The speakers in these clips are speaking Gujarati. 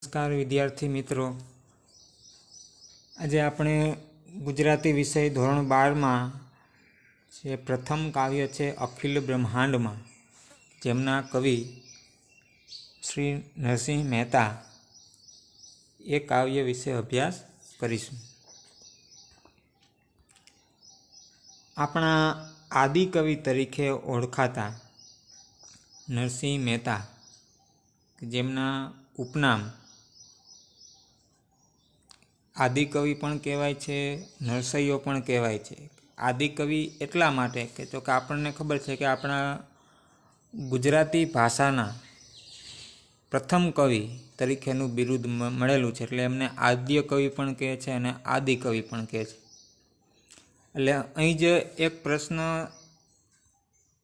નમસ્કાર વિદ્યાર્થી મિત્રો, આજે આપણે ગુજરાતી વિષય ધોરણ 12માં જે પ્રથમ કાવ્ય છે અખિલ બ્રહ્માંડમાં, જેમના કવિ શ્રી નરસિંહ મહેતા, એ કાવ્ય વિશે અભ્યાસ કરીશું. આપણા આદિકવિ તરીકે ઓળખાતા નરસિંહ મહેતા, જેમના ઉપનામ આદિકવિ પણ કહેવાય છે, નરસૈયો પણ કહેવાય છે. આદિકવિ એટલા માટે કે તો કે આપણને ખબર છે કે આપણા ગુજરાતી ભાષાના પ્રથમ કવિ તરીકેનું બિરુદ મળેલું છે, એટલે એમને આદ્ય કવિ પણ કહે છે અને આદિકવિ પણ કહે છે. એટલે અહીં જ એક પ્રશ્ન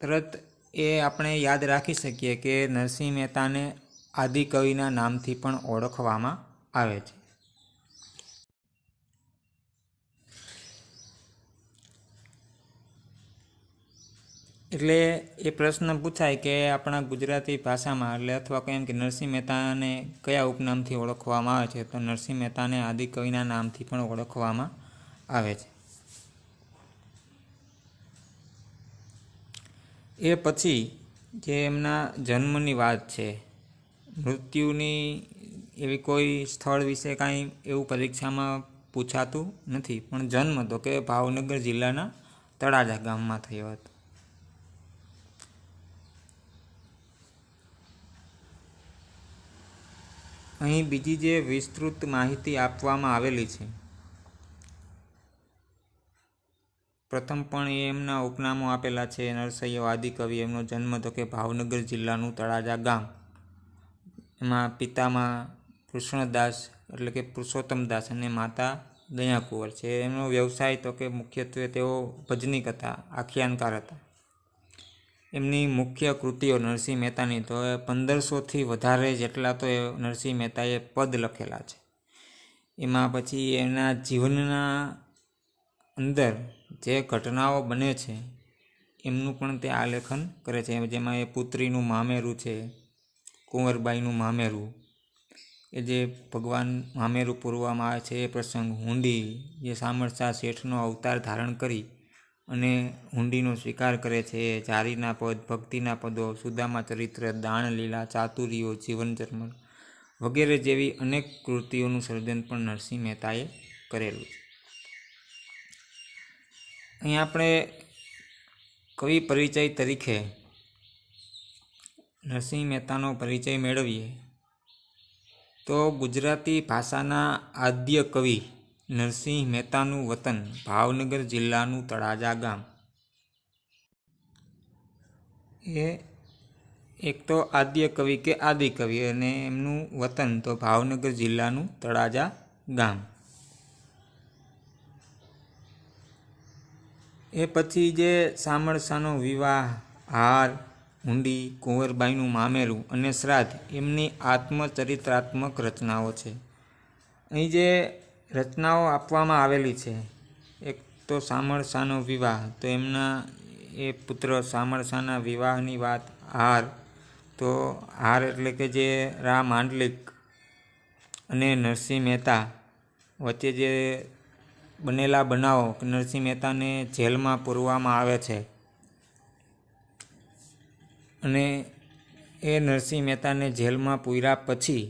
તરત એ આપણે યાદ રાખી શકીએ કે નરસિંહ મહેતાને આદિકવિના નામથી પણ ઓળખવામાં આવે છે. એટલે એ પ્રશ્ન પૂછાય કે આપણા ગુજરાતી ભાષામાં એટલે અથવા કહે કે નરસિંહ મહેતાને કયા ઉપનામથી ઓળખવામાં આવે છે, તો નરસિંહ મહેતાને આદિકવિના નામથી પણ ઓળખવામાં આવે છે. એ પછી જે એમના જન્મની વાત છે, મૃત્યુની એવી કોઈ સ્થળ વિશે કાંઈ એવું પરીક્ષામાં પૂછાતું નથી, પણ જન્મ તો કે ભાવનગર જિલ્લાના તળાજા ગામમાં થયો હતો. અહીં બીજી જે વિસ્તૃત માહિતી આપવામાં આવેલી છે, પ્રથમ પણ એમના ઉપનામો આપેલા છે. નરસૈયો આદિકવિ, એમનો જન્મ તો કે ભાવનગર જિલ્લાનું તળાજા ગામ. એમાં પિતામાં કૃષ્ણદાસ એટલે કે પુરુષોત્તમદાસ અને માતા દયાકુંવર છે. એમનો વ્યવસાય તો કે મુખ્યત્વે તેઓ ભજનીક હતા, આખ્યાનકાર હતા. એમની મુખ્ય કૃતિઓ નરસિંહ મહેતાની તો 1500થી વધારે જેટલા તો નરસિંહ મહેતાએ પદ લખેલા છે. એમાં પછી એના જીવનના અંદર જે ઘટનાઓ બને છે એમનું પણ તે આલેખન કરે છે. જેમાં એ પુત્રીનું મામેરું છે, કુંવરબાઈનું મામેરું, એ જે ભગવાન મામેરું પૂરવામાં આવે છે એ પ્રસંગ, હુંડી, જે શામળશા શેઠનો અવતાર ધારણ કરી અને હુંડીનો સ્વીકાર કરે છે, જારીના પદ, ભક્તિના પદો, સુદામા ચરિત્ર, દાણલીલા, ચાતુરીઓ, જીવનચર્મન વગેરે જેવી અનેક કૃતિઓનું સર્જન પણ નરસિંહ મહેતાએ કરેલું છે. અહીં આપણે કવિ પરિચય તરીકે નરસિંહ મહેતાનો પરિચય મેળવીએ તો ગુજરાતી ભાષાના આદ્ય કવિ નરસિંહ મહેતાનું વતન ભાવનગર જિલ્લાનું તળાજા ગામ. એ એક તો આદ્ય કવિ કે આદિકવિ અને એમનું વતન તો ભાવનગર જિલ્લાનું તળાજા ગામ. એ પછી જે શામળશાનો વિવાહ, હાર, હુંડી, કુંવરબાઈનું મામેરું અને શ્રાદ્ધ, એમની આત્મચરિત્રાત્મક રચનાઓ છે. અહીં જે રચનાઓ આપવામાં આવેલી છે, એક તો શામળશાનો વિવાહ, તો એમના એ પુત્ર શામળશાના વિવાહની વાત. હાર, તો હાર એટલે કે જે રા માંડલિક અને નરસિંહ મહેતા વચ્ચે જે બનેલા બનાવો, નરસિંહ મહેતાને જેલમાં પૂરવામાં આવે છે અને એ નરસિંહ મહેતાને જેલમાં પૂર્યા પછી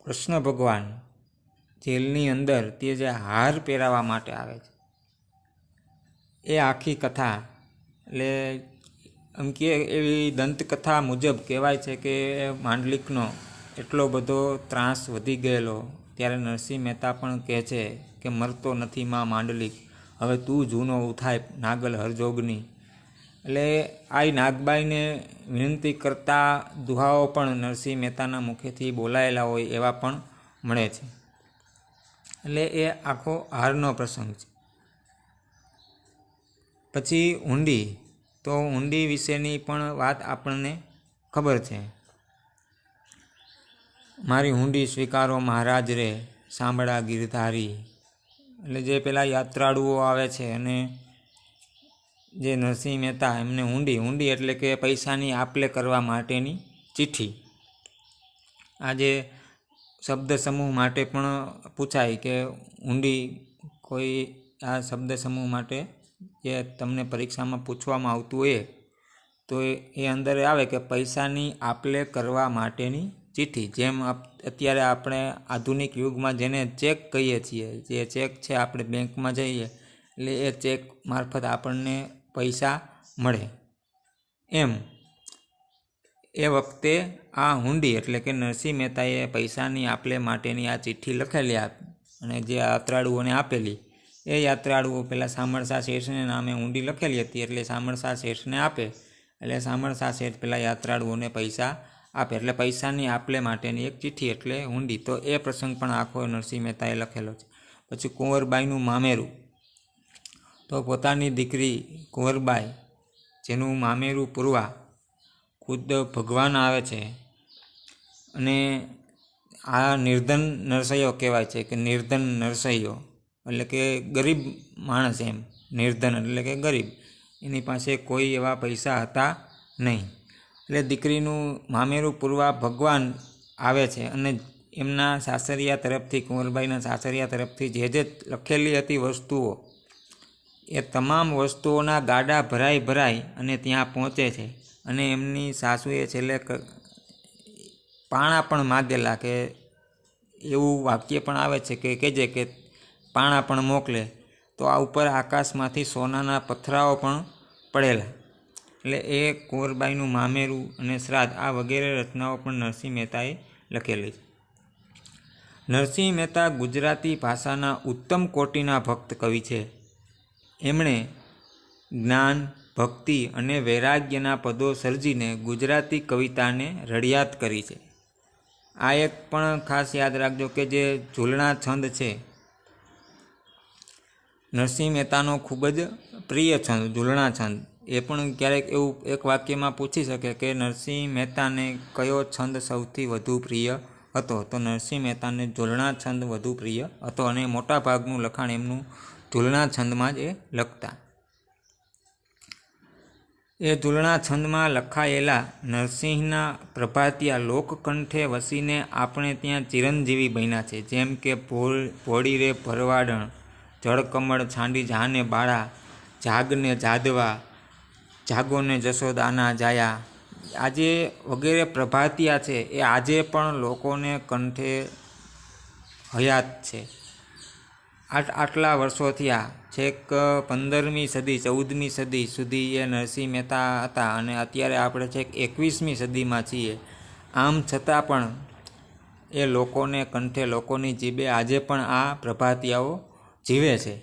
કૃષ્ણ ભગવાન જેલની અંદર તે જે હાર પહેરાવવા માટે આવે છે, એ આખી કથા. એટલે એમ કે એવી દંતકથા મુજબ કહેવાય છે કે માંડલિકનો એટલો બધો ત્રાસ વધી ગયેલો, ત્યારે નરસિંહ મહેતા પણ કહે છે કે મરતો નથી માં માંડલિક, હવે તું જૂનો ઉથાય નાગલ હરજોગની. એટલે આ નાગબાઈને વિનંતી કરતા દુહાઓ પણ નરસિંહ મહેતાના મુખેથી બોલાયેલા હોય એવા પણ મળે છે. એટલે એ આખો હારનો પ્રસંગ છે. પછી હુંડી, તો હુંડી વિશેની પણ વાત આપણને ખબર છે. મારી હુંડી સ્વીકારો મહારાજ રે, સાંભળા ગિરધારી. એટલે જે પેલા યાત્રાળુઓ આવે છે અને જે નરસિંહ મહેતા એમને હુંડી એટલે કે પૈસાની આપ લે કરવા માટેની ચિઠ્ઠી, આજે શબ્દ સમૂહ માટે પણ પૂછાય કે ઊંડી કોઈ આ શબ્દ સમૂહ માટે જે તમને પરીક્ષામાં પૂછવામાં આવતું હોય તો એ અંદર આવે કે પૈસાની આપલે કરવા માટેની ચિઠ્ઠી. જેમ અત્યારે આપણે આધુનિક યુગમાં જેને ચેક કહીએ છીએ, જે ચેક છે આપણે બેંકમાં જઈએ એટલે એ ચેક મારફત આપણને પૈસા મળે, એમ એ વખતે આ હુંડી એટલે કે નરસિંહ મહેતાએ પૈસાની આપલે માટેની આ ચિઠ્ઠી લખેલી અને જે યાત્રાળુઓને આપેલી, એ યાત્રાળુઓ પહેલાં શામળશા શેઠને નામે હુંડી લખેલી હતી એટલે શામળશા શેઠને આપે એટલે શામળશા શેઠ પેલા યાત્રાળુઓને પૈસા આપે એટલે પૈસાની આપલે માટેની એક ચિઠ્ઠી એટલે હુંડી. તો એ પ્રસંગ પણ આખો નરસિંહ મહેતાએ લખેલો છે. પછી કુંવરબાઈનું મામેરું, તો પોતાની દીકરી કુંવરબાઈ જેનું મામેરું પૂરવા ખુદ ભગવાન આવે છે અને આ નિર્ધન નરસૈયો કહેવાય છે કે નિર્ધન નરસૈયો એટલે કે ગરીબ માણસ, એમ નિર્ધન એટલે કે ગરીબ, એની પાસે કોઈ એવા પૈસા હતા નહીં એટલે દીકરીનું મામેરું પૂરવા ભગવાન આવે છે અને એમના સાસરિયા તરફથી, કુંવરબાઈના સાસરિયા તરફથી જે લખેલી હતી વસ્તુઓ, એ તમામ વસ્તુઓના ગાડા ભરાઈ અને ત્યાં પહોંચે છે અને એમની સાસુએ છેલ્લે પાણા પણ માગેલા કે એવું વાક્ય પણ આવે છે કે કહેજે કે પાણા પણ મોકલે, તો આ ઉપર આકાશમાંથી સોનાના પથરાઓ પણ પડેલા. એટલે એ કુંવરબાઈનું મામેરું અને શ્રાદ્ધ આ વગેરે રચનાઓ પણ નરસિંહ મહેતાએ લખેલી છે. નરસિંહ મહેતા ગુજરાતી ભાષાના ઉત્તમ કોટીના ભક્ત કવિ છે. એમણે જ્ઞાન, ભક્તિ અને વૈરાગ્યના પદો સર્જીને ગુજરાતી કવિતાને રડિયાત કરી છે. આ એક પણ ખાસ યાદ રાખજો કે જે ઝૂલણા છંદ છે નરસિંહ મહેતાનો ખૂબ જ પ્રિય છંદ ઝૂલણા છંદ, એ પણ ક્યારેક એવું એક વાક્યમાં પૂછી શકે કે નરસિંહ મહેતાને કયો છંદ સૌથી વધુ પ્રિય હતો, તો નરસિંહ મહેતાને ઝૂલણા છંદ વધુ પ્રિય હતો અને મોટાભાગનું લખાણ એમનું ઝૂલણા છંદમાં જ એ લખતા. એ ઝૂલણા છંદમાં લખાયેલા નરસિંહના પ્રભાતિયા લોકકંઠે વસીને આપણે ત્યાં ચિરંજીવી બન્યા છે. જેમ કે ભોળી રે ભરવાડણ, જળકમળ છાંડી જાને બાળા, જાગને જાદવા, જાગોને જશોદાના જાયા, આજે વગેરે પ્રભાતિયા છે એ આજે પણ લોકોને કંઠે હયાત છે. આટલા વર્ષોથી આ છેક 15મી સદી 14મી સદી સુધી એ નરસિંહ મહેતા હતા અને અત્યારે આપણે છેક 21મી સદીમાં છીએ. આમ છતાં પણ એ લોકોને કંઠે, લોકોની જીભે આજે પણ આ પ્રભાતિયાઓ જીવે છે.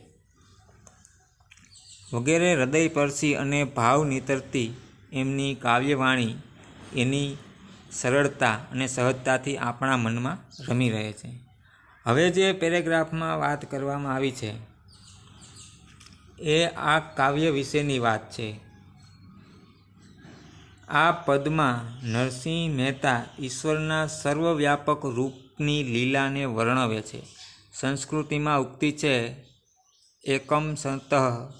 વગેરે હૃદયસ્પર્શી અને ભાવ નીતરતી એમની કાવ્યવાણી એની સરળતા અને સહજતાથી આપણા મનમાં રમી રહે છે. હવે જે પેરેગ્રાફમાં વાત કરવામાં આવી છે એ આ કાવ્ય વિશેની વાત છે. આ પદમાં નરસિંહ મહેતા ઈશ્વરના સર્વવ્યાપક રૂપની લીલાને વર્ણવે છે. સંસ્કૃતિમાં ઉક્તિ છે, એકમ સંતઃ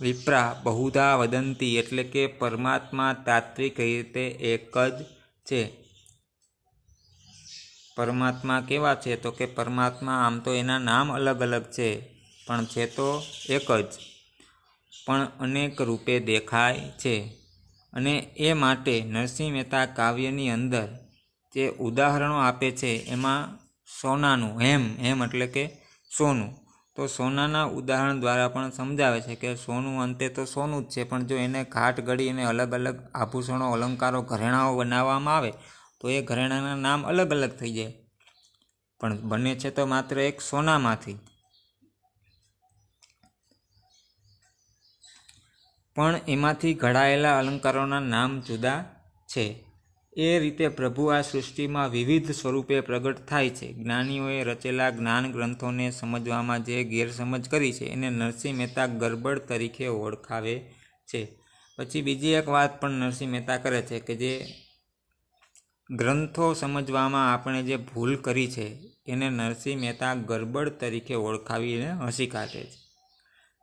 વિપ્રા બહુધા વદંતી, એટલે કે પરમાત્મા તાત્વિક રીતે એક જ છે. પરમાત્મા કેવા છે, તો કે પરમાત્મા આમ તો એના નામ અલગ અલગ છે પણ છે તો એક જ, પણ અનેક રૂપે દેખાય છે. અને એ માટે નરસિંહ મહેતા કાવ્યની અંદર જે ઉદાહરણો આપે છે એમાં સોનાનું, હેમ એટલે કે સોનું, તો સોનાના ઉદાહરણ દ્વારા પણ સમજાવે છે કે સોનું અંતે તો સોનું જ છે, પણ જો એને ઘાટ ઘડી અને અલગ અલગ આભૂષણો, અલંકારો, ઘરેણાઓ બનાવવામાં આવે તો એ ઘરેણાના નામ અલગ અલગ થઈ જાય, પણ બને છે તો માત્ર એક સોનામાંથી. પણ એમાંથી ઘડાયેલા અલંકારોના નામ જુદા છે. એ રીતે પ્રભુ આ સૃષ્ટિમાં વિવિધ સ્વરૂપે પ્રગટ થાય છે. જ્ઞાનીઓએ રચેલા જ્ઞાન ગ્રંથોને સમજવામાં જે ગેરસમજ કરી છે એને નરસિંહ મહેતા ગરબડ તરીકે ઓળખાવે છે. પછી બીજી એક વાત પણ નરસિંહ મહેતા કરે છે કે જે ગ્રંથો સમજવામાં આપણે જે ભૂલ કરી છે એને નરસિંહ મહેતા ગરબડ તરીકે ઓળખાવીને હસી કાઢે છે.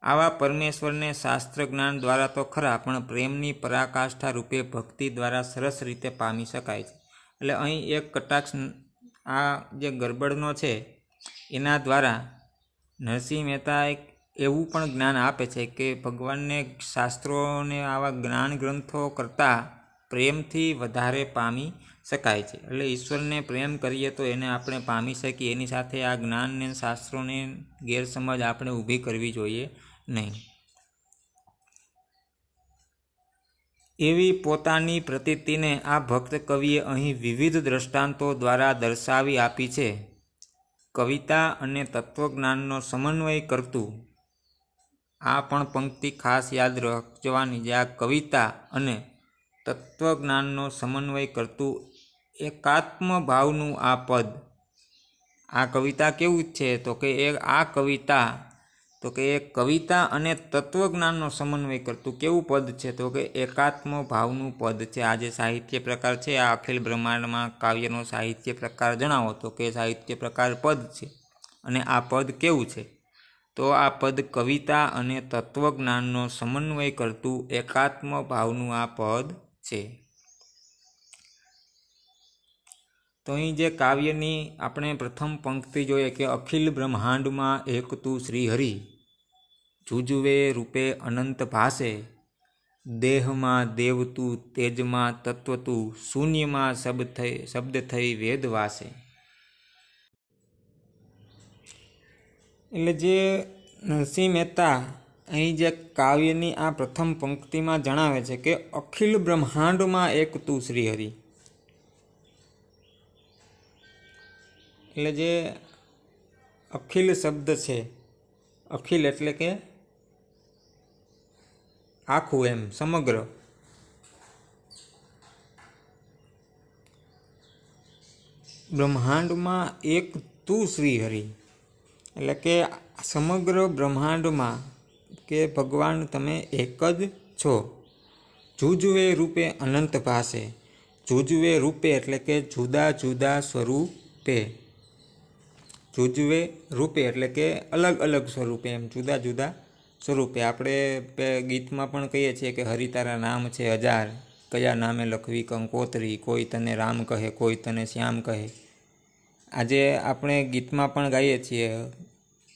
આવા પરમેશ્વરને શાસ્ત્ર જ્ઞાન દ્વારા તો ખરા, પણ પ્રેમની પરાકાષ્ઠા રૂપે ભક્તિ દ્વારા સરસ રીતે પામી શકાય છે. એટલે અહીં એક કટાક્ષ આ જે ગરબડનો છે એના દ્વારા નરસિંહ મહેતા એક એવું પણ જ્ઞાન આપે છે કે ભગવાનને શાસ્ત્રોને આવા જ્ઞાન ગ્રંથો કરતાં પ્રેમથી વધારે પામી શકાય છે. એટલે ઈશ્વરને પ્રેમ કરીએ તો એને આપણે પામી શકીએ. એની સાથે આ જ્ઞાનને શાસ્ત્રોને ગેરસમજ આપણે ઊભી કરવી જોઈએ નહીં. એવી પોતાની પ્રતીતિને આ ભક્ત કવિએ અહીં વિવિધ દ્રષ્ટાંતો દ્વારા દર્શાવી આપી છે. કવિતા અને તત્વજ્ઞાનનો સમન્વય કરતું, આ પણ પંક્તિ ખાસ યાદ રાખવાની, જે આ કવિતા અને તત્વજ્ઞાનનો સમન્વય કરતું એકાત્મ ભાવનું આ પદ. આ કવિતા કેવું છે તો કે એ કવિતા અને તત્વજ્ઞાનનો સમન્વય કરતું કેવું પદ છે તો કે એકાત્મ ભાવનું પદ છે. આ જે સાહિત્ય પ્રકાર છે, આ અખિલ બ્રહ્માંડમાં કાવ્યનો સાહિત્ય પ્રકાર જણાવો તો કે સાહિત્ય પ્રકાર પદ છે. અને આ પદ કેવું છે તો આ પદ કવિતા અને તત્વજ્ઞાનનો સમન્વય કરતું એકાત્મ ભાવનું આ પદ છે. તો અહીં જે કાવ્યની આપણે પ્રથમ પંક્તિ જોઈએ કે અખિલ બ્રહ્માંડમાં એક તું શ્રીહરિ, જુજવે રૂપે અનંત ભાસે, દેહમાં દેવ તું, તેજમાં તત્વ તું, શૂન્યમાં શબ્દ થઈ વેદ વાસે. એટલે જે નરસિંહ મહેતા અહીં જે કાવ્યની આ પ્રથમ પંક્તિમાં જણાવે છે કે અખિલ બ્રહ્માંડમાં એક તું શ્રીહરિ. એટલે જે અખિલ શબ્દ છે, અખિલ એટલે કે આખું, એમ સમગ્ર. બ્રહ્માંડમાં એક તું શ્રીહરિ એટલે કે સમગ્ર બ્રહ્માંડમાં કે ભગવાન તમે એક જ છો. જુજવે રૂપે અનંત ભાસે. જુજવે રૂપે એટલે કે જુદા જુદા સ્વરૂપે. જુજવે રૂપે એટલે કે અલગ અલગ સ્વરૂપે, એમ જુદા જુદા સ્વરૂપે. આપણે ગીતમાં પણ કહીએ છીએ કે હરિ તારા નામ છે હજાર, કયા નામે લખવી કંકોત્રી, કોઈ તને રામ કહે, કોઈ તને શ્યામ કહે. આજે આપણે ગીતમાં પણ ગાઈએ છીએ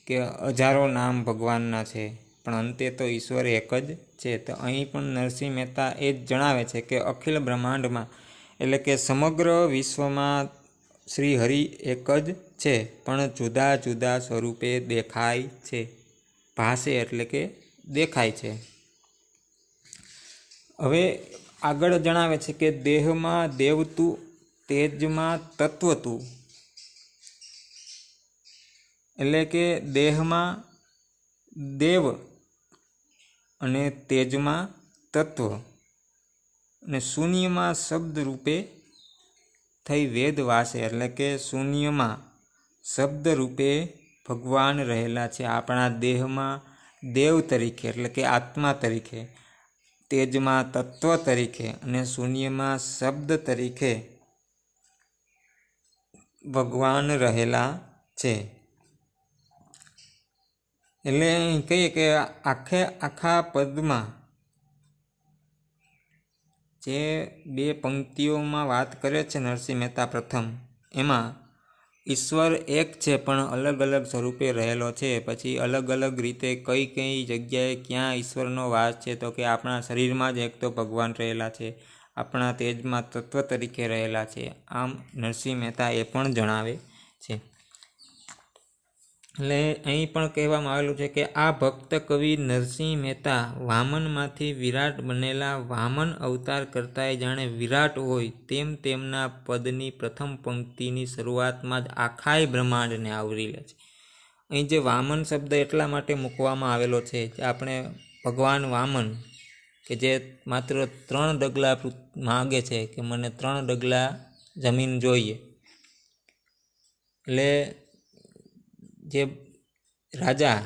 કે હજારો નામ ભગવાનના છે, પણ અંતે તો ઈશ્વર એક જ છે. તો અહીં પણ નરસિંહ મહેતા એ જ જણાવે છે કે અખિલ બ્રહ્માંડમાં એટલે કે સમગ્ર વિશ્વમાં શ્રી હરિ એક જ છે, પણ જુદા જુદા સ્વરૂપે દેખાય છે. ભાસે એટલે કે દેખાય છે. હવે આગળ જણાવે છે કે દેહમાં દેવ તું, તેજમાં તત્વ તું. એટલે કે દેહમાં દેવ અને તેજમાં તત્વ, અને શૂન્યમાં શબ્દ રૂપે થઈ વેદ વાસે. એટલે કે શૂન્યમાં શબ્દ રૂપે ભગવાન રહેલા છે. આપણા દેહમાં દેવ તરીકે એટલે કે આત્મા તરીકે, તેજમાં તત્વ તરીકે અને શૂન્યમાં શબ્દ તરીકે ભગવાન રહેલા છે. એટલે અહીં કહીએ કે આખા પદમાં જે બે પંક્તિઓમાં વાત કરે છે નરસિંહ મહેતા પ્રથમ, એમાં ઈશ્વર એક છે પણ અલગ અલગ સ્વરૂપે રહેલો છે. પછી અલગ અલગ રીતે કઈ કઈ જગ્યાએ ક્યાં ઈશ્વરનો વાસ છે તો કે આપણા શરીરમાં જ એક તો ભગવાન રહેલા છે, આપણા તેજમાં તત્વ તરીકે રહેલા છે. આમ નરસિંહ મહેતા એ પણ જણાવે છે. એટલે અહીં પણ કહેવામાં આવેલું છે કે આ ભક્ત કવિ નરસિંહ મહેતા વામનમાંથી વિરાટ બનેલા વામન અવતાર કરતાંય જાણે વિરાટ હોય તેમ તેમના પદની પ્રથમ પંક્તિની શરૂઆતમાં જ આખાય બ્રહ્માંડને આવરી લે છે. અહીં જે વામન શબ્દ એટલા માટે મૂકવામાં આવેલો છે કે આપણે ભગવાન વામન કે જે માત્ર 3 ડગલા માગે છે કે મને 3 ડગલા જમીન જોઈએ. એટલે જે રાજા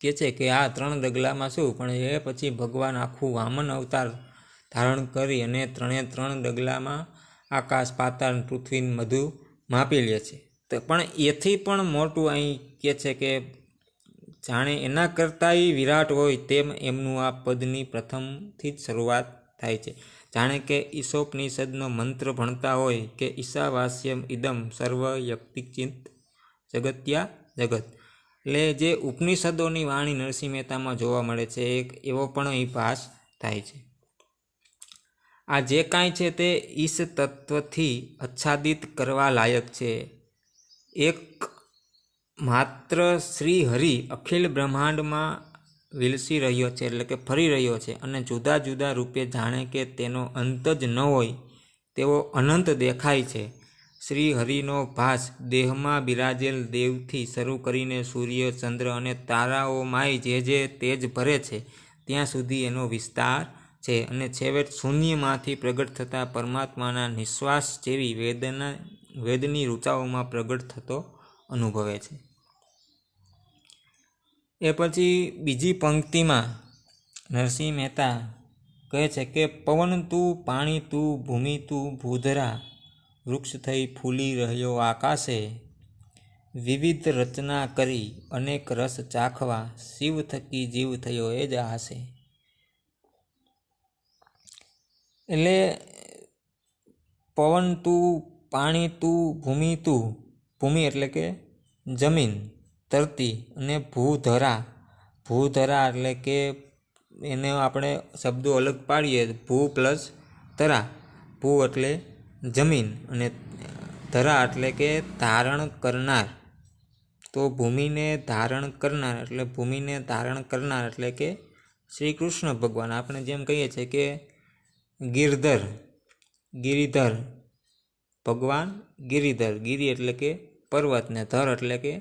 કહે છે કે આ 3 ડગલામાં શું, પણ એ પછી ભગવાન આખું વામન અવતાર ધારણ કરી અને 3 ડગલામાં આકાશ પાતાળ પૃથ્વી બધું માપી લે છે. તો પણ એથી પણ મોટું અહીં કહે છે કે જાણે એના કરતાંય વિરાટ હોય તેમ એમનું આ પદની પ્રથમથી જ શરૂઆત થાય છે. જાણે કે ઈશોપનિષદનો મંત્ર ભણતા હોય કે ઈશાવાસ્યમ ઇદમ સર્વ યક્તિચિંત જગત્યા જગત. એટલે જે ઉપનિષદોની વાણી નરસિંહ મહેતામાં જોવા મળે છે, એક એવો પણ અહીં ભાસ થાય છે. આ જે કાંઈ છે તે ઈશ તત્વથી આચ્છાદિત કરવા લાયક છે. એક માત્ર શ્રી હરિ અખિલ બ્રહ્માંડમાં વિલસી રહ્યો છે, એટલે કે ફરી રહ્યો છે, અને જુદા જુદા રૂપે જાણે કે તેનો અંત જ ન હોય તેવો અનંત દેખાય છે. શ્રી હરિનો ભાસ દેહમાં બિરાજેલ દેવથી શરૂ કરીને સૂર્ય, ચંદ્ર અને તારાઓમાંય જે તેજ ભરે છે ત્યાં સુધી એનો વિસ્તાર છે, અને છેવટ શૂન્યમાંથી પ્રગટ થતા પરમાત્માના નિશ્વાસ જેવી વેદની ઋચાઓમાં પ્રગટ થતો અનુભવે છે. એ પછી બીજી પંક્તિમાં નરસિંહ મહેતા કહે છે કે પવન તું, પાણી તું, ભૂમિ તું, ભૂધરા, વૃક્ષ થઈ ફૂલી રહ્યો આકાશે, વિવિધ રચના કરી અનેક રસ ચાખવા, શિવ થકી જીવ થયો એ જ આશે. એટલે પવન તું, પાણી તું, ભૂમિ તું, ભૂમિ એટલે કે જમીન, ધરતી, અને ભૂધરા, ભૂધરા એટલે કે એને આપણે શબ્દો અલગ પાડીએ, ભૂ પ્લસ ધરા, ભૂ એટલે જમીન અને ધરા એટલે કે ધારણ કરનાર. તો ભૂમિને ધારણ કરનાર એટલે ભૂમિને ધારણ કરનાર એટલે કે શ્રી કૃષ્ણ ભગવાન. આપણે જેમ કહીએ છીએ કે ગિરધર, ગિરિધર ભગવાન, ગિરિધર, ગિરી એટલે કે પર્વત ને ધર એટલે કે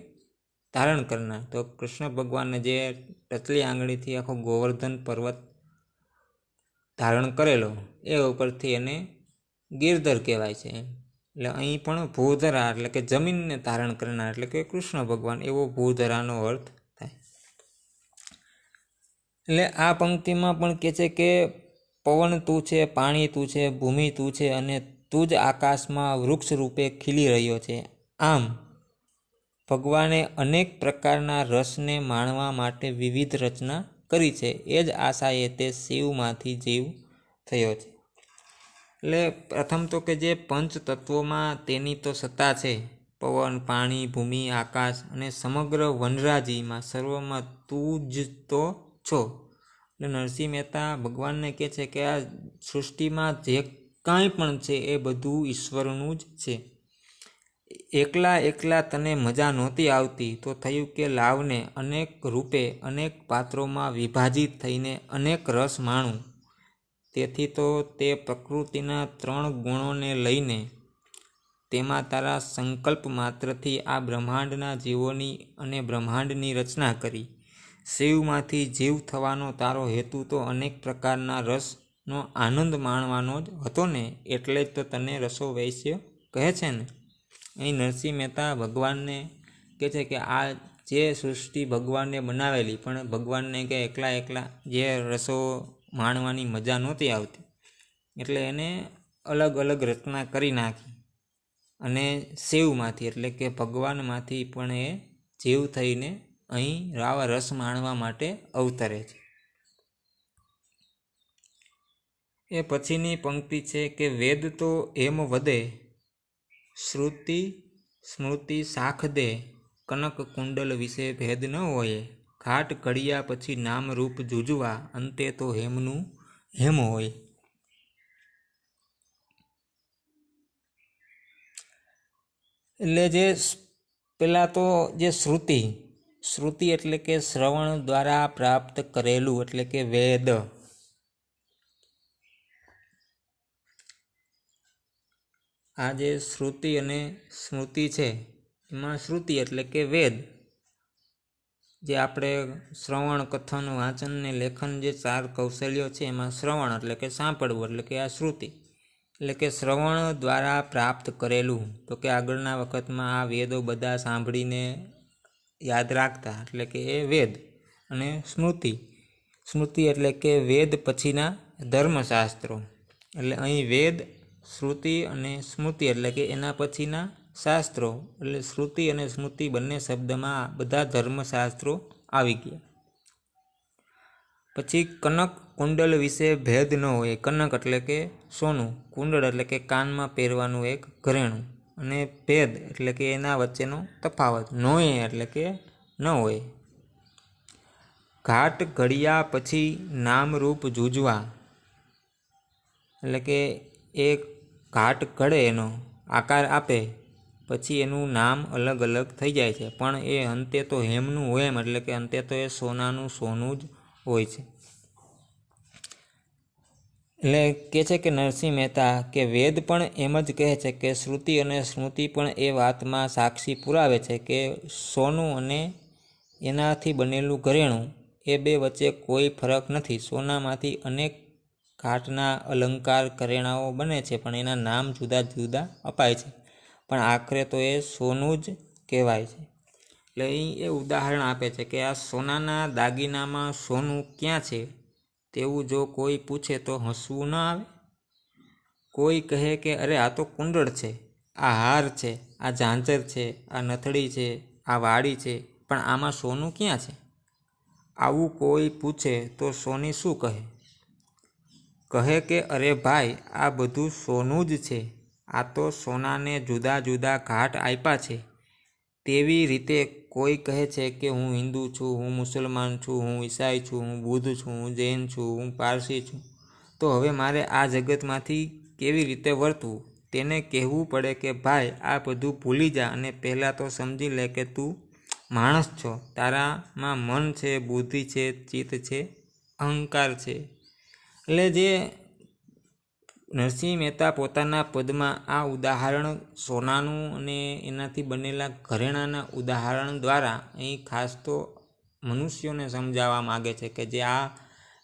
ધારણ કરનાર. તો કૃષ્ણ ભગવાનને જે ટચલી આંગળીથી આખો ગોવર્ધન પર્વત ધારણ કરેલો એ ઉપરથી એને ગિરધર કહેવાય છે. એટલે અહીં પણ ભૂધરા એટલે કે જમીનને ધારણ કરનાર એટલે કે કૃષ્ણ ભગવાન, એવો ભૂધરાનો અર્થ થાય. એટલે આ પંક્તિમાં પણ કહે છે કે પવન તું છે, પાણી તું છે, ભૂમિ તું છે, અને તું જ આકાશમાં વૃક્ષ રૂપે ખીલી રહ્યો છે. આમ ભગવાને અનેક પ્રકારના રસને માણવા માટે વિવિધ રચના કરી છે. એ જ આશાએ તે શિવમાંથી જીવ થયો છે. એટલે પ્રથમ તો કે જે પંચ તત્વોમાં તેની તો સત્તા છે, પવન, પાણી, ભૂમિ, આકાશ અને સમગ્ર વનરાજીમાં સર્વમાં તું જ તો છો. એટલે નરસિંહ મહેતા ભગવાનને કહે છે કે આ સૃષ્ટિમાં જે કાંઈ પણ છે એ બધું ઈશ્વરનું જ છે. એકલા એકલા તને મજા નહોતી આવતી તો થયું કે લાવને અનેક રૂપે અનેક પાત્રોમાં વિભાજિત થઈને અનેક રસ માણું. તેથી તો તે પ્રકૃતિના 3 ગુણોને લઈને તેમાં તારા સંકલ્પ માત્રથી આ બ્રહ્માંડના જીવોની અને બ્રહ્માંડની રચના કરી. શિવમાંથી જીવ થવાનો તારો હેતુ તો અનેક પ્રકારના રસનો આનંદ માણવાનો જ હતો ને, એટલે જ તો તને રસો વૈશ્ય કહે છે ને. અહીં નરસિંહ મહેતા ભગવાનને કહે છે કે આ જે સૃષ્ટિ ભગવાનને બનાવેલી, પણ ભગવાનને કે એકલા એકલા જે રસો માણવાની મજા નહોતી આવતી એટલે એને અલગ અલગ રચના કરી નાખી, અને શિવમાંથી એટલે કે ભગવાનમાંથી પણ એ જીવ થઈને અહીં આવા રસ માણવા માટે અવતરે છે. એ પછીની પંક્તિ છે કે વેદ તો એમ વધે, શ્રુતિ સ્મૃતિ સાખ દે, કનક કુંડલ વિશે ભેદ ન હોય, ઘાટ ઘડિયા પછી નામ રૂપ જુજવા, અંતે તો હેમનું હેમ હોય. એટલે જે પેલા તો જે શ્રુતિ એટલે કે શ્રવણ દ્વારા પ્રાપ્ત કરેલું એટલે કે વેદ. આ જે શ્રુતિ અને સ્મૃતિ છે એમાં શ્રુતિ એટલે કે વેદ, જે આપણે શ્રવણ, કથન, વાંચન ને લેખન જે 4 કૌશલ્યો છે એમાં શ્રવણ એટલે કે સાંભળવું એટલે કે આ શ્રુતિ. એટલે કે શ્રવણ દ્વારા પ્રાપ્ત કરેલું, તો કે આગળના વખતમાં આ વેદો બધા સાંભળીને યાદ રાખતા એટલે કે એ વેદ. અને સ્મૃતિ એટલે કે વેદ પછીના ધર્મશાસ્ત્રો. એટલે અહીં વેદ, શ્રુતિ અને સ્મૃતિ એટલે કે એના પછીના શાસ્ત્રો. એટલે શ્રુતિ અને સ્મૃતિ બંને શબ્દમાં બધા ધર્મશાસ્ત્રો આવી ગયા. પછી કનક કુંડલ વિશે ભેદ ન હોય. કનક એટલે કે સોનું, કુંડળ એટલે કે કાનમાં પહેરવાનું એક ઘરેણું, અને ભેદ એટલે કે એના વચ્ચેનો તફાવત. નોય એટલે કે ન હોય. ઘાટ ઘડ્યા પછી નામરૂપ જૂજવા, એટલે કે એ ઘાટ ઘડે એનો આકાર આપે પછી એનું નામ અલગ અલગ થઈ જાય છે, પણ એ અંતે તો હેમનું હોમ એટલે કે અંતે તો એ સોનાનું સોનું જ હોય છે. એટલે કહે છે કે નરસિંહ મહેતા કે વેદ પણ એમ જ કહે છે કે શ્રુતિ અને સ્મૃતિ પણ એ વાતમાં સાક્ષી પુરાવે છે કે સોનું અને એનાથી બનેલું ઘરેણું એ બે વચ્ચે કોઈ ફરક નથી. સોનામાંથી અનેક ઘાટના અલંકાર ઘરેણાઓ બને છે, પણ એના નામ જુદા જુદા અપાય છે, પણ આખરે તો એ સોનું જ કહેવાય છે. એટલે અહીં એ ઉદાહરણ આપે છે કે આ સોનાના દાગીનામાં સોનું ક્યાં છે તેવું જો કોઈ પૂછે તો હસવું ન આવે. કોઈ કહે કે અરે આ તો કુંડળ છે, આ હાર છે, આ ઝાંઝર છે, આ નથડી છે, આ વાડી છે, પણ આમાં સોનું ક્યાં છે? આવું કોઈ પૂછે તો સોની શું કહે? કહે કે અરે ભાઈ આ બધું સોનું જ છે, આ તો સોનાને જુદા જુદા ઘાટ આપ્યા છે. તેવી રીતે કોઈ કહે છે કે હું હિન્દુ છું, હું મુસલમાન છું, હું ઈસાઈ છું, હું બુદ્ધ છું, હું જૈન છું, હું પારસી છું, તો હવે મારે આ જગતમાંથી કેવી રીતે વર્તવું? તેને કહેવું પડે કે ભાઈ આ બધું ભૂલી જા અને પહેલાં તો સમજી લે કે તું માણસ છો, તારામાં મન છે, બુદ્ધિ છે, ચિત્ત છે, અહંકાર છે. એટલે જે નરસિંહ મહેતા પોતાના પદમાં આ ઉદાહરણ સોનાનું અને એનાથી બનેલા ઘરેણાના ઉદાહરણ દ્વારા અહીં ખાસ તો મનુષ્યોને સમજાવવા માગે છે કે જે આ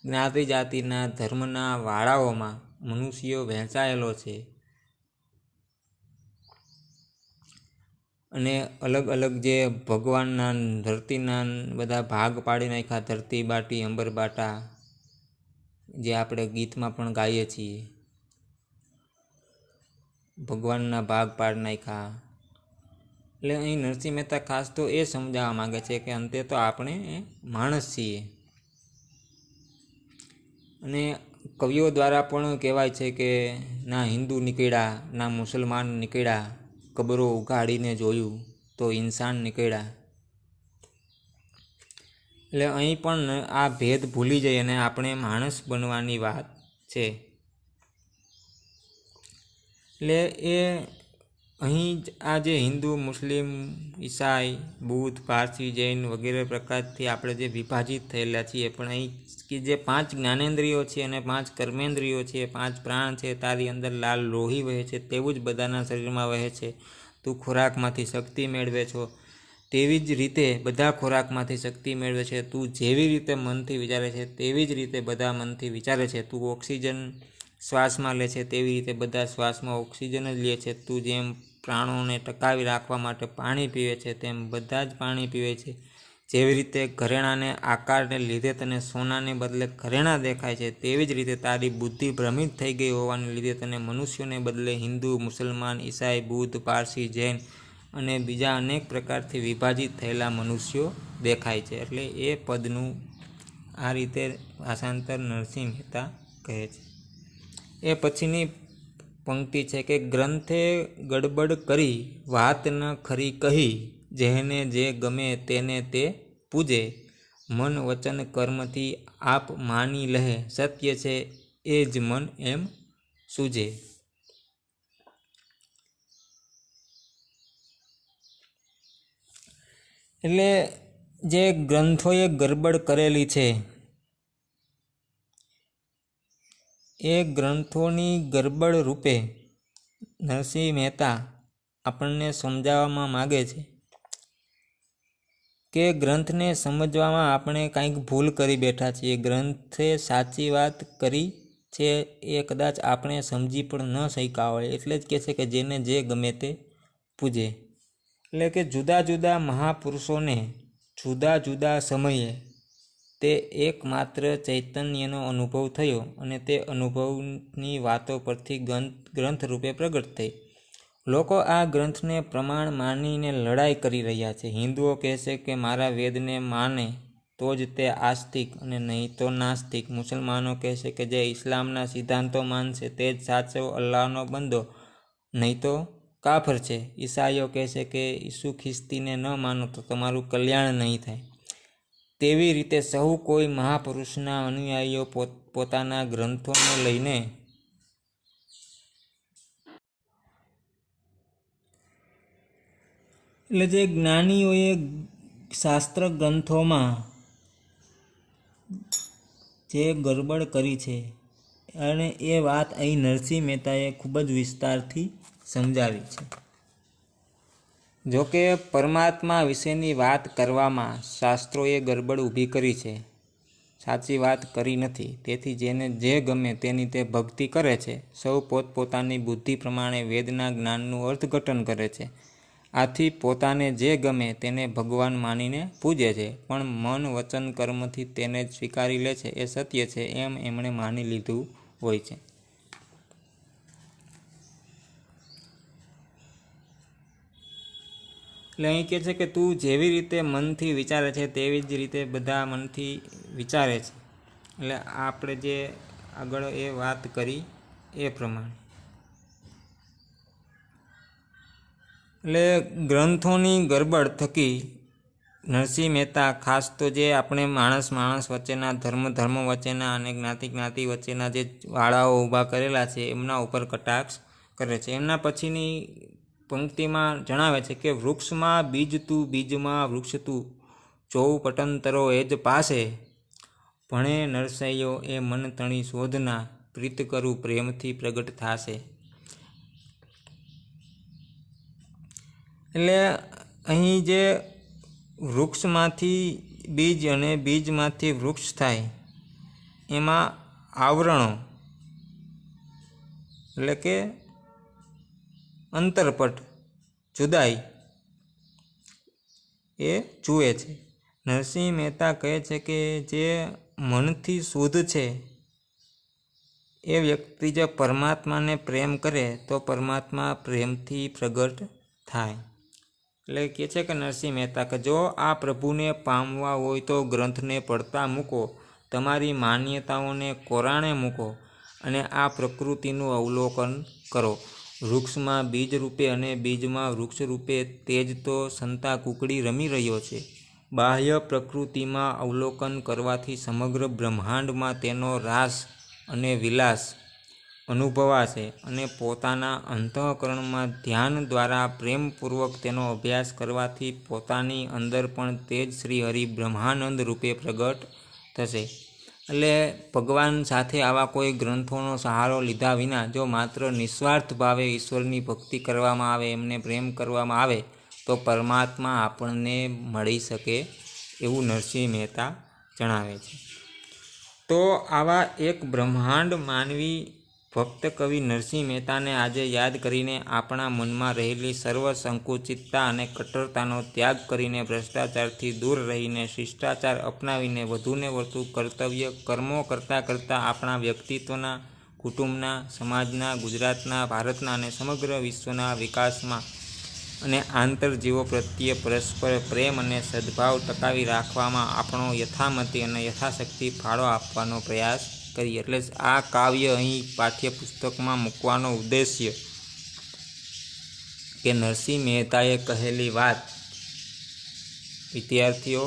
જ્ઞાતિ જાતિના ધર્મના વાળાઓમાં મનુષ્યો વહેંચાયેલો છે અને અલગ અલગ જે ભગવાનના ધરતીના બધા ભાગ પાડી નાખ્યા, ધરતી બાટી અંબર બાટા, જે આપણે ગીતમાં પણ ગાઈએ છીએ, ભગવાનના ભાગ પાડી નાખ્યા. એટલે અહીં નરસિંહ મહેતા ખાસ તો એ સમજાવવા માગે છે કે અંતે તો આપણે માણસ છીએ. અને કવિઓ દ્વારા પણ કહેવાય છે કે ના હિન્દુ નીકળ્યા, ના મુસલમાન નીકળ્યા, કબરો ઉઘાડીને જોયું તો ઇન્સાન નીકળ્યા. એટલે અહીં પણ આ ભેદ ભૂલી જઈ અને આપણે માણસ બનવાની વાત છે. એટલે એ અહીં જ આ જે હિન્દુ, મુસ્લિમ, ઈસાઈ, બુદ્ધ, પારસી, જૈન વગેરે પ્રકારથી આપણે જે વિભાજિત થયેલા છીએ, પણ અહીં કે જે 5 જ્ઞાનેન્દ્રિયો છે અને 5 કર્મેન્દ્રિયો છે, 5 પ્રાણ છે, તારી અંદર લાલ લોહી વહે છે, તેવું જ બધાના શરીરમાં વહે છે. તું ખોરાકમાંથી શક્તિ મેળવે છો, તેવી જ રીતે બધા ખોરાકમાંથી શક્તિ મેળવે છે. તું જેવી રીતે મનથી વિચારે છે તેવી જ રીતે બધા મનથી વિચારે છે. તું ઓક્સિજન શ્વાસમાં લે છે તેવી રીતે બધા શ્વાસમાં ઓક્સિજન જ લે છે. તું જેમ પ્રાણોને ટકાવી રાખવા માટે પાણી પીવે છે તેમ બધા જ પાણી પીવે છે. જેવી રીતે ઘરેણાને આકારને લીધે તને સોનાને બદલે ઘરેણા દેખાય છે, તેવી જ રીતે તારી બુદ્ધિ ભ્રમિત થઈ ગઈ હોવાને લીધે તને મનુષ્યોને બદલે હિન્દુ, મુસલમાન, ઈસાઈ, બુદ્ધ, પારસી, જૈન અને બીજા અનેક પ્રકારથી વિભાજિત થયેલા મનુષ્યો દેખાય છે. એટલે એ પદનું આ રીતે ભાષાંતર નરસિંહ મહેતા કહે છે. એ પછીની પંક્તિ છે કે ગ્રંથે ગડબડ કરી વાત ન ખરી કહી, જેને જે ગમે તેને તે પૂજે, મન વચન કર્મથી આપ માની લહે, સત્ય છે એ જ મન એમ સૂજે. એટલે જે ગ્રંથોએ ગડબડ કરેલી છે એ ગ્રંથોની ગડબડ રૂપે નરસિંહ મહેતા આપણને સમજાવવામાં માગે છે કે ગ્રંથને સમજવામાં આપણે કંઈક ભૂલ કરી બેઠા છીએ. ગ્રંથે સાચી વાત કરી છે એ કદાચ આપણે સમજી પણ ન શક્યા હોય. એટલે જ કહે છે કે જેને જે ગમે તે પૂજે. એટલે કે જુદા જુદા મહાપુરુષોને જુદા જુદા સમયે તે એકમાત્ર ચૈતન્યનો અનુભવ થયો અને તે અનુભવની વાતો પરથી ગ્રંથ રૂપે પ્રગટ થઈ. લોકો આ ગ્રંથને પ્રમાણ માનીને લડાઈ કરી રહ્યા છે. હિન્દુઓ કહેશે કે મારા વેદને માને તો જ તે આસ્તિક અને નહીં તો નાસ્તિક. મુસલમાનો કહેશે કે જે ઇસ્લામના સિદ્ધાંતો માનશે તે જ સાચો અલ્લાહનો બંદો, નહીં તો કાફર છે. ઈસાઈઓ કહેશે કે ઈસુ ખ્રિસ્તીને ન માનો તો તમારું કલ્યાણ નહીં થાય. તેવી રીતે સહુ કોઈ મહાપુરુષના અનુયાયીઓ પોતાના ગ્રંથોને લઈને એટલે જે જ્ઞાનીઓએ શાસ્ત્ર ગ્રંથોમાં જે ગરબડ કરી છે અને એ વાત અહીં નરસિંહ મહેતાએ ખૂબ જ વિસ્તારથી સમજાવી છે. જોકે પરમાત્મા વિશેની વાત કરવામાં શાસ્ત્રોએ ગરબડ ઊભી કરી છે, સાચી વાત કરી નથી. તેથી જેને જે ગમે તેની તે ભક્તિ કરે છે. સૌ પોતપોતાની બુદ્ધિ પ્રમાણે વેદના જ્ઞાનનું અર્થઘટન કરે છે. આથી પોતાને જે ગમે તેને ભગવાન માનીને પૂજે છે, પણ મન વચન કર્મથી તેને જ સ્વીકારી લે છે એ સત્ય છે એમ એમણે માની લીધું હોય છે. એટલે અહીં કહે છે કે તું જેવી રીતે મનથી વિચારે છે તેવી જ રીતે બધા મનથી વિચારે છે. એટલે આપણે જે આગળ એ વાત કરી એ પ્રમાણે એટલે ગ્રંથોની ગરબડ થકી નરસિંહ મહેતા ખાસ તો જે આપણે માણસ વચ્ચેના ધર્મ વચ્ચેના અને જ્ઞાતિ વચ્ચેના જે વાળાઓ ઊભા કરેલા છે એમના ઉપર કટાક્ષ કરે છે. એમના પછીની પંક્તિમાં જણાવે છે કે વૃક્ષમાં બીજ તું, બીજમાં વૃક્ષ તું, ચોઉ પટંતરો એ જ પાસે, ભણે નરસૈયો એ મન તણી શોધના, પ્રીત કરું પ્રેમથી પ્રગટ થાશે. એટલે અહીં જે વૃક્ષમાંથી બીજ અને બીજમાંથી વૃક્ષ થાય એમાં આવરણો એટલે કે અંતરપટ જુદાઈ એ જુએ છે. નરસિંહ મહેતા કહે છે કે જે મનથી શુદ્ધ છે એ વ્યક્તિ જો પરમાત્માને પ્રેમ કરે તો પરમાત્મા પ્રેમથી પ્રગટ થાય. એટલે કહે છે કે નરસિંહ મહેતા કે જો આ પ્રભુને પામવા હોય તો ગ્રંથને પડતા મૂકો, તમારી માન્યતાઓને કોરાણે મૂકો અને આ પ્રકૃતિનું અવલોકન કરો. વૃક્ષમાં બીજ રૂપે અને બીજમાં વૃક્ષ રૂપે તેજ તો સંતા કુકડી રમી રહ્યો છે. બાહ્ય પ્રકૃતિમાં અવલોકન કરવાથી સમગ્ર બ્રહ્માંડમાં તેનો રાસ અને વિલાસ અનુભવાશે અને પોતાના અંતઃકરણમાં ધ્યાન દ્વારા પ્રેમપૂર્વક તેનો અભ્યાસ કરવાથી પોતાની અંદર પણ તે જ શ્રીહરિ બ્રહ્માનંદ રૂપે પ્રગટ થશે. એટલે ભગવાન સાથે આવા કોઈ ગ્રંથોનો સહારો લીધા વિના જો માત્ર નિસ્વાર્થ ભાવે ઈશ્વરની ભક્તિ કરવામાં આવે, એમને પ્રેમ કરવામાં આવે તો પરમાત્મા આપણને મળી શકે એવું નરસિંહ મહેતા જણાવે છે. તો આવા એક બ્રહ્માંડ માનવી ભક્ત કવિ નરસિંહ મહેતાને આજે યાદ કરીને આપણા મનમાં રહેલી સર્વ સંકુચિતતા અને કટ્ટરતાનો ત્યાગ કરીને ભ્રષ્ટાચારથી દૂર રહીને શિષ્ટાચાર અપનાવીને વધુને વધુ કર્તવ્ય કર્મો કરતાં આપણા વ્યક્તિત્વના, કુટુંબના, સમાજના, ગુજરાતના, ભારતના અને સમગ્ર વિશ્વના વિકાસમાં અને આંતરજીવો પ્રત્યે પરસ્પર પ્રેમ અને સદ્ભાવ ટકાવી રાખવામાં આપણો યથામતિ અને યથાશક્તિ ફાળો આપવાનો પ્રયાસ કરીએ. એટલે આ કાવ્ય અહીં પાઠ્યપુસ્તકમાં મૂકવાનો ઉદ્દેશ્ય કે નરસિંહ મહેતાએ કહેલી વાત વિદ્યાર્થીઓ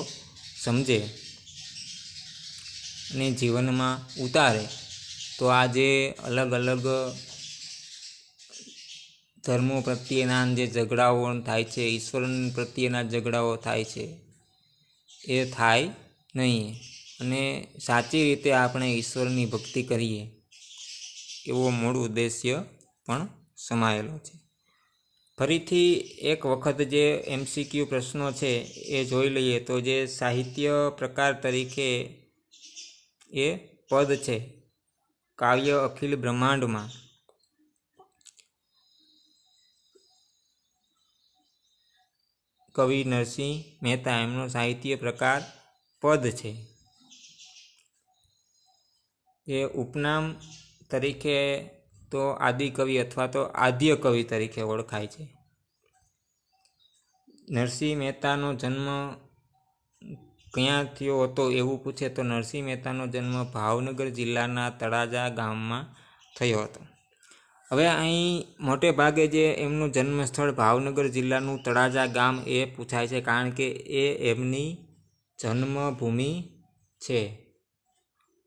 સમજે અને જીવનમાં ઉતારે તો આ જે અલગ અલગ ધર્મો પ્રત્યેના જે ઝઘડાઓ થાય છે, ઈશ્વર પ્રત્યેના ઝઘડાઓ થાય છે, એ થાય નહીં અને સાચી રીતે આપણે ઈશ્વરની ભક્તિ કરીએ એવો મૂળ ઉદ્દેશ્ય પણ સમાયેલો છે. ફરીથી એક વખત જે MCQ પ્રશ્નો છે એ જોઈ લઈએ તો જે સાહિત્ય પ્રકાર તરીકે એ પદ છે કાવ્ય અખિલ બ્રહ્માંડમાં કવિ નરસિંહ મહેતા એમનો સાહિત્ય પ્રકાર પદ છે. એ ઉપનામ તરીકે તો આદિકવિ અથવા તો આદ્ય કવિ તરીકે ઓળખાય છે. નરસિંહ મહેતાનો જન્મ ક્યાં થયો હતો એવું પૂછે તો નરસિંહ મહેતાનો જન્મ ભાવનગર જિલ્લાના તળાજા ગામમાં થયો હતો. હવે અહીં મોટે ભાગે જે એમનું જન્મસ્થળ ભાવનગર જિલ્લાનું તળાજા ગામ એ પૂછાય છે, કારણ કે એ એમની જન્મભૂમિ છે.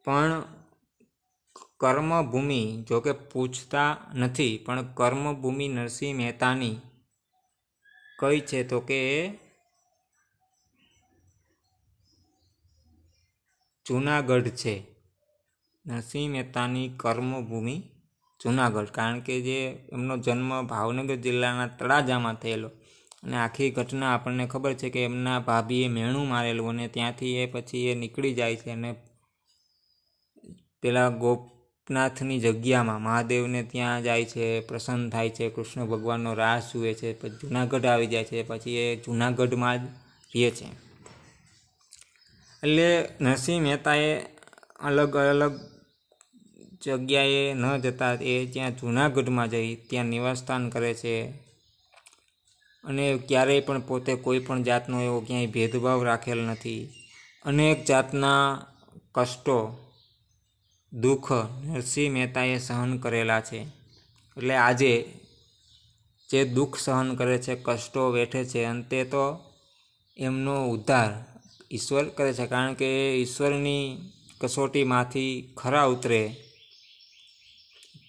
પણ કર્મભૂમિ જોકે પૂછતા નથી, પણ કર્મભૂમિ નરસિંહ મહેતાની કઈ છે તો કે એ જૂનાગઢ છે. નરસિંહ મહેતાની કર્મભૂમિ જૂનાગઢ, કારણ કે જે એમનો જન્મ ભાવનગર જિલ્લાના તળાજામાં થયેલો અને આખી ઘટના આપણને ખબર છે કે એમના ભાભીએ મેણું મારેલું અને ત્યાંથી એ પછી એ નીકળી જાય છે અને પેલા ગોપનાથની જગ્યામાં મહાદેવને ત્યાં જાય છે, પ્રસન્ન થાય છે, કૃષ્ણ ભગવાનનો રાસ જુએ છે, પછી જૂનાગઢ આવી જાય છે, પછી એ જૂનાગઢમાં જ રહે છે. એટલે નરસિંહ મહેતાએ અલગ અલગ જગ્યાએ ન જતા એ ત્યાં જૂનાગઢમાં જઈ ત્યાં નિવાસસ્થાન કરે છે અને ક્યારેય પણ પોતે કોઈ પણ જાતનો એવો ક્યાંય ભેદભાવ રાખેલ નથી. અનેક જાતના કષ્ટો, દુઃખ નરસિંહ મહેતાએ સહન કરેલા છે. એટલે આજે જે દુઃખ સહન કરે છે, કષ્ટો વેઠે છે, અંતે તો એમનો ઉદ્ધાર ઈશ્વર કરે છે, કારણ કે ઈશ્વરની કસોટીમાંથી ખરા ઉતરે.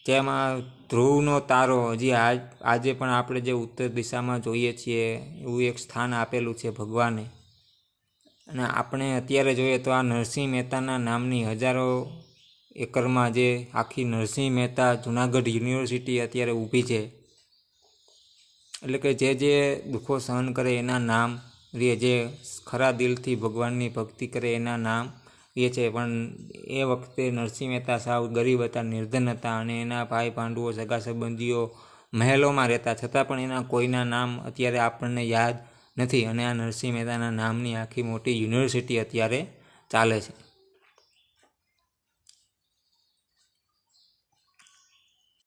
તેમાં ધ્રુવનો તારો હજી આજે પણ આપણે જે ઉત્તર દિશામાં જોઈએ છીએ એવું એક સ્થાન આપેલું છે ભગવાને. અને આપણે અત્યારે જોઈએ તો આ નરસિંહ મહેતાના નામની હજારો એકરમાં જે આખી નરસિંહ મહેતા જૂનાગઢ યુનિવર્સિટી અત્યારે ઊભી છે. એટલે કે જે દુઃખો સહન કરે એના નામ રે, જે ખરા દિલથી ભગવાનની ભક્તિ કરે એના નામ એ છે. પણ એ વખતે નરસિંહ મહેતા સાવ ગરીબ હતા, નિર્ધન હતા અને એના ભાઈ ભાંડુઓ, સગા સંબંધીઓ મહેલોમાં રહેતા, છતાં પણ એના કોઈના નામ અત્યારે આપણને યાદ નથી. અને આ નરસિંહ મહેતાના નામની આખી મોટી યુનિવર્સિટી અત્યારે ચાલે છે.